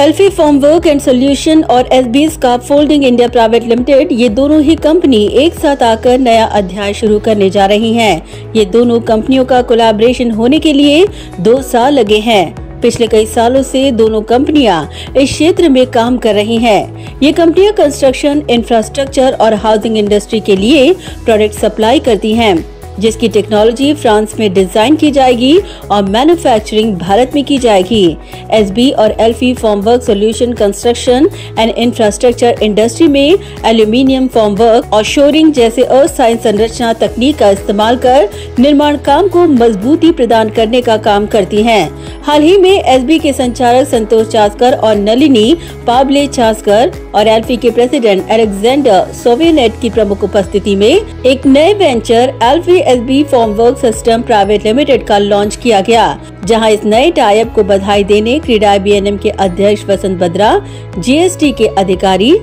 एल्फी formwork and solution और SB scaffolding India private limited, ये दोनों ही कंपनी एक साथ आकर नया अध्याय शुरू करने जा रही हैं। ये दोनों कंपनियों का कोलैबोरेशन होने के लिए 2 साल लगे हैं। पिछले कई सालों से दोनों कंपनियां इस क्षेत्र में काम कर रही हैं। ये कंपनियां कंस्ट्रक्शन, इंफ्रास्ट्रक्चर और हाउसिंग इंडस्ट्री के लिए प्रोडक्ट सप्लाई करती हैं, जिसकी टेक्नोलॉजी फ्रांस में डिजाइन की जाएगी और मैन्युफैक्चरिंग भारत में की जाएगी। एसबी और Alfi formwork solution construction and infrastructure industry में एल्यूमिनियम फॉर्मवर्क और शोरिंग जैसे अस्थायी संरचना तकनीक का इस्तेमाल कर निर्माण काम को मजबूती प्रदान करने का काम करती हैं। हाल ही में एसबी के संचालक संतोष चास्कर और नलिनी पाबले चास्कर और एल्फी के प्रेसिडेंट अलेक्जेंडर सोवियनेट की प्रमुख उपस्थिति में एक नए venture Alfi SB formwork system private limited का लॉन्च किया गया, जहां इस नए टाइप को बधाई देने क्रीडाई बीएनएम के अध्यक्ष वसंत बद्रा, जीएसटी के अधिकारी,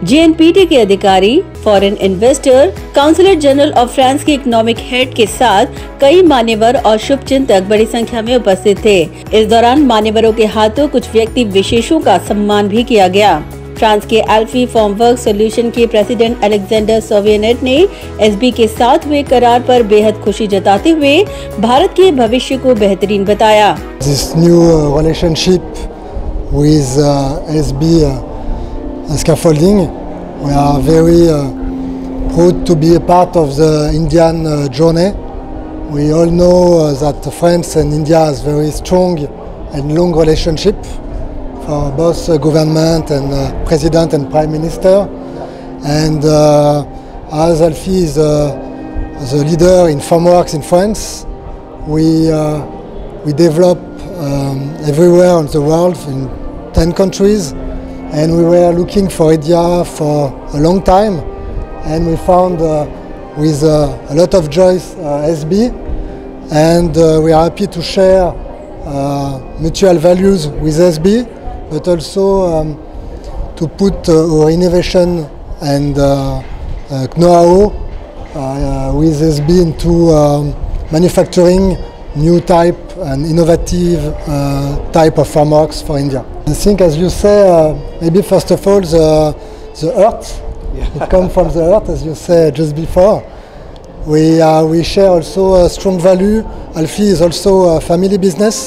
जीएनपीटी के अधिकारी, foreign investor, councillor general of France के इकोनॉमिक हेड के साथ कई मान्यवर और शुभचिंतक बड़ी संख्या में उपस्थित थे। इस दौरान मान्यवरों के हाथों कुछ व्यक्ति विशेषों का सम्मान भी किया गया। फ्रांस के एल्फी फॉर्मवर्क सॉल्यूशन के प्रेसिडेंट अलेक्जेंडर सोवियनेट ने एसबी के साथ हुए करार पर बेहद खुशी जताते हुए भारत के भविष्य को बेहतरीन बताया। This new relationship with SB Scaffolding, we are very proud to be a part of the Indian journey. We all know that France and India has very strong and long relationship. For both government and president and prime minister, and as Alfie is the leader in formworks in France, we develop everywhere on the world in 10 countries, and we were looking for idea for a long time, and we found with a lot of joy SB, and we are happy to share mutual values with SB. But also to put our innovation and know-how with SB into manufacturing new type and innovative type of formworks for India. I think, as you say, maybe first of all the earth. Yeah. It comes from the earth, as you said just before. We share also a strong value. Alfie is also a family business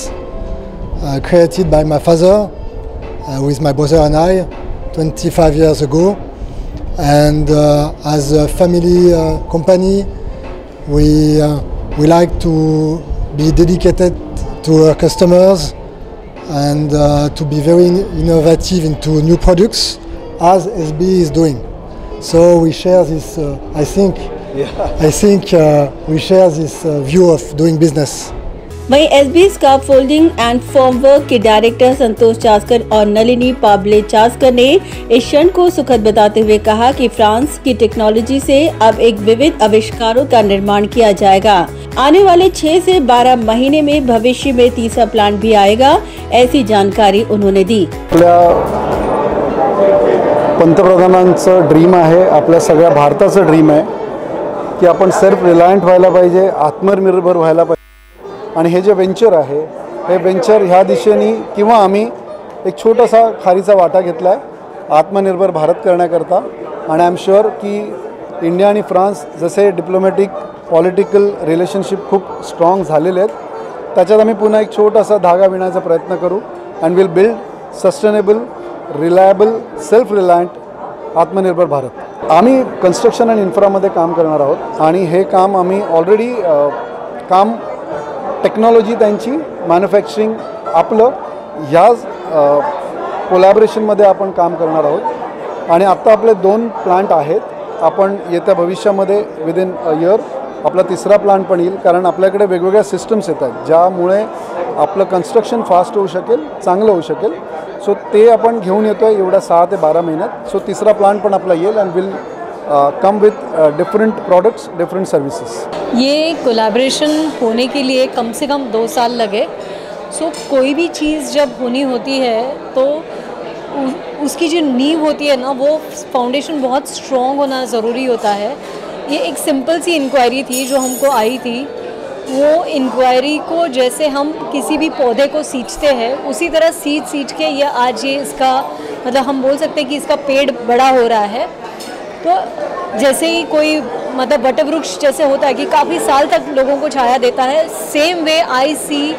created by my father. With my brother and I 25 years ago, and as a family company we like to be dedicated to our customers and to be very innovative into new products as SB is doing. So we share this I think we share this view of doing business. वहीं SB scaffolding and formwork के director संतोष चास्कर और नलिनी पाबले चास्कर ने इस क्षण को सुखद बताते हुए कहा कि फ्रांस की टेक्नोलॉजी से अब एक विविध आविष्कारों का निर्माण किया जाएगा। आने वाले 6 से 12 महीने में भविष्य में तीसरा प्लांट भी आएगा, ऐसी जानकारी उन्होंने दी। पंतप्रधानांचं ड्रीम आहे, आपल्या सगळ्या भारताचं ड्रीम आहे की आपण सेल्फ रिलायंट व्हायला पाहिजे, आत्मनिर्भर व्हायला पाहिजे। आणि हे जे वेंचर आहे, हे वेंचर ह्या दिशेने किंवा आम्ही एक छोटासा खारीचा वाटा घेतला आहे आत्मनिर्भर भारत करण्याकरता। आणि आय एम शुअर की इंडिया आणि फ्रान्स जसे डिप्लोमॅटिक पॉलिटिकल रिलेशनशिप खूप स्ट्रॉंग झालेले आहेत, त्याच्यात आम्ही पुन्हा एक छोटासा धागा विणायचा प्रयत्न करू and will build sustainable, reliable, self reliant आत्मनिर्भर भारत। आम्ही कन्स्ट्रक्शन आणि इन्फ्रामध्ये काम करणार आहोत आणि हे काम आम्ही ऑलरेडी काम टेक्नॉलॉजी त्यांची मॅन्युफॅक्चरिंग आपलं ह्याच कोलॅबोरेशनमध्ये आपण काम करणार आहोत। आणि आत्ता आपले 2 प्लांट आहेत, आपण येत्या भविष्यामध्ये विदिन अ इयर आपला तिसरा प्लांट पण येईल, कारण आपल्याकडे वेगवेगळ्या सिस्टम्स येतात ज्यामुळे आपलं कन्स्ट्रक्शन फास्ट होऊ शकेल, चांगलं होऊ शकेल। सो ते आपण घेऊन येतोय एवढ्या 6 ते 12 महिन्यात। सो तिसरा प्लांट पण आपला येईल and will come with different products, different services. ये कोलैबोरेशन होने के लिए कम से कम 2 साल लगे। सो कोई भी चीज़ जब होनी होती है तो उसकी जो नींव होती है ना, वो फाउंडेशन बहुत स्ट्रॉन्ग होना ज़रूरी होता है। ये एक सिंपल सी इंक्वायरी थी जो हमको आई थी वो इंक्वायरी को जैसे हम किसी भी पौधे को सींचते हैं उसी तरह सींच के ये आज ये इसका मतलब हम बोल सकते हैं कि इसका पेड़ बड़ा हो रहा है। तो जैसे ही कोई मतलब वटवृक्ष जैसे होता है कि काफ़ी साल तक लोगों को छाया देता है, same way I see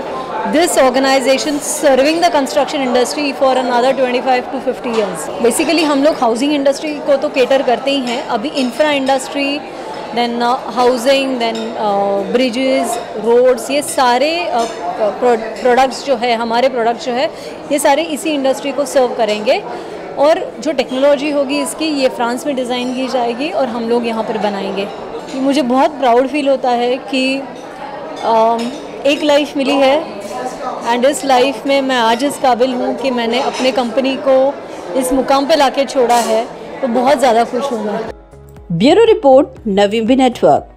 this organization serving the construction industry for another 25 to 50 years. Basically हम लोग हाउसिंग इंडस्ट्री को तो केटर करते ही हैं, अभी infra industry, then housing, then bridges, roads, ये सारे प्रोडक्ट्स जो है हमारे प्रोडक्ट्स जो है ये सारे इसी इंडस्ट्री को सर्व करेंगे। और जो टेक्नोलॉजी होगी इसकी ये फ्रांस में डिज़ाइन की जाएगी और हम लोग यहाँ पर बनाएंगे। मुझे बहुत प्राउड फील होता है कि एक लाइफ मिली है एंड इस लाइफ में मैं आज इस काबिल हूँ कि मैंने अपने कंपनी को इस मुकाम पे लाके छोड़ा है, तो बहुत ज़्यादा खुश हूँ मैं। ब्यूरो रिपोर्ट, नवीन नेटवर्क।